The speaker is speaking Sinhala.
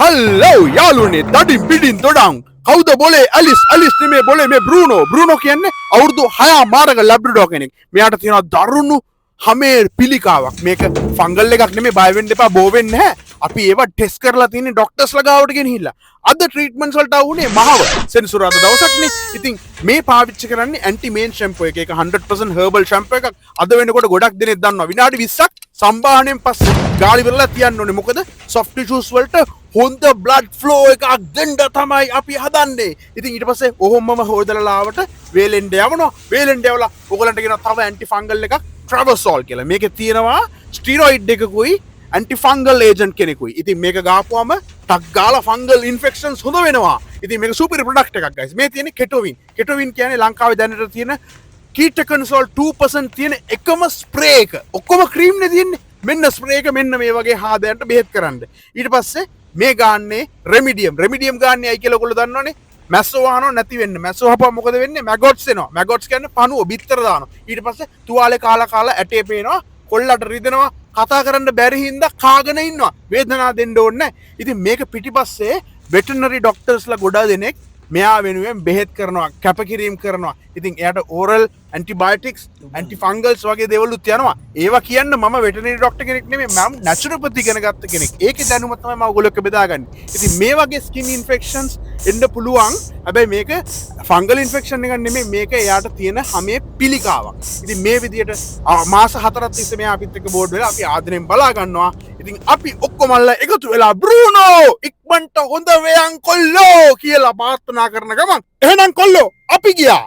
हेलो यालुने दडिන් පිටින් තොඩන් කවුද බොලේ ඇලිස් නෙමේ බොලේ මේ බ්‍රූනෝ කියන්නේ අවුරුදු 6 මාරක ලැබ්‍රඩෝ කෙනෙක්. මෙයාට තියෙනවා දරුණු හැමේ පිළිකාවක්. මේක ෆංගල් එකක් නෙමේ, බය වෙන්න එපා, බෝ වෙන්නේ නැහැ. අපි ඒවා ටෙස්ට් කරලා තියෙන්නේ ડોක්ටර්ස්ලා ගාවට ගෙනහිල්ලා. අද ට්‍රීට්මන්ට්ස් වලට ආවුනේ මහව සෙන්සුරාදා දවසක්නේ. ඉතින් මේ පාවිච්චි කරන්නේ ඇන්ටි මේන් ෂැම්පෝ එක. ඒක 100% හර්බල් ෂැම්පෝ එකක්. අද වෙනකොට ගොඩක් දෙනෙක් දන්නවා විනාඩි 20ක් සම්බාහණයෙන් පස්සේ ගාලි වෙරලා තියන්න ඕනේ. මොකද soft tissues වලට හොඳ බ්ලඩ් ෆ්ලෝ එකක් දෙන්න තමයි අපි හදන්නේ. ඉතින් ඊට පස්සේ ඔහොමම හොදලා ආවට වේලෙන්ඩ යවනවා. වේලෙන්ඩ යවලා ඔයගලන්ට කියනවා තව ඇන්ටි ෆංගල් එකක් ට්‍රැවසෝල් කියලා. මේකේ තියෙනවා ස්ටිරොයිඩ් එකකුයි ඇන්ටි ෆංගල් ඒජන්ට් කෙනෙකුයි. ඉතින් මේක ගාපුවම ටක් ගාලා ෆංගල් ඉන්ෆෙක්ෂන්ස් හොඳ වෙනවා. ඉතින් මේක සුපර් ප්‍රොඩක්ට් එකක් guys. මේ තියෙන්නේ කෙටොවින්. කෙටොවින් කියන්නේ ලංකාවේ දැනට තියෙන කීටකන්සෝල් 2% තියෙන එකම ස්ප්‍රේ එක. ඔක්කොම ක්‍රීම් නේ තියෙන්නේ. මෙන්න ස්ප්‍රේ එක මෙන්න මේ වගේ හාදයන්ට බෙහෙත් කරන්න. ඊට පස්සේ මේ ගාන්නේ රෙමිඩියම් ගාන්නේ අයි කියලා ඔයගොල්ලෝ දන්නවනේ. මැස්සෝ වහනව නැති වෙන්න. මැස්සෝ හපුවා මොකද වෙන්නේ? මැගොට්ස් එනවා. මැගොට්ස් කියන්නේ පණුව බිත්තර දානවා. ඊට පස්සේ තුවාලේ කාලා ඇටේ පේනවා, කොල්ලට රිදෙනවා, කතා කරන්න බැරි හින්දා කාගෙන ඉන්නවා. වේදනාව දෙන්න ඕනේ නැහැ. ඉතින් මේක පිටිපස්සේ වෙටර්නරි ડોක්ටර්ස්ලා ගොඩාක් දෙනෙක් මෙයා වෙනුවෙන් බෙහෙත් කරනවා, කැපකිරීම කරනවා. ඉතින් එයාට ඕරල් ඇන්ටිබයොටික්ස්, ඇන්ටි ෆංගල්ස් වගේ දේවලුත් යනවා. ඒවා කියන්න මම වෙටර්නරි ડોක්ටර් කෙනෙක් නෙමෙයි, මම නැචරොපති ඉගෙන ගත්ත කෙනෙක්. ඒකේ දැනුම තමයි මම ඔයගොල්ලෝ එක්ක බෙදාගන්නේ. ඉතින් මේ වගේ ස්කින් ඉන්ෆෙක්ෂන්ස් එන්න පුළුවන්. හැබැයි මේක ෆංගල් ඉන්ෆෙක්ෂන් එකක් නෙමෙයි, මේක එයාට තියෙන හැමේ පිළිකාවක්. ඉතින් මේ විදියට මාස 4ක් තිස්සේ මෙයා අපිත් එක්ක බෝඩ් වෙලා අපි ආදරෙන් බලා ගන්නවා. ඉතින් අපි ඔක්කොමල්ලා එකතු වෙලා බ්‍රූනෝ ඉක්මනට හොඳ වෙයන් කොල්ලෝ කියලා ප්‍රාර්ථනා කරන ගමන් එහෙනම් කොල්ලෝ අපි ගියා.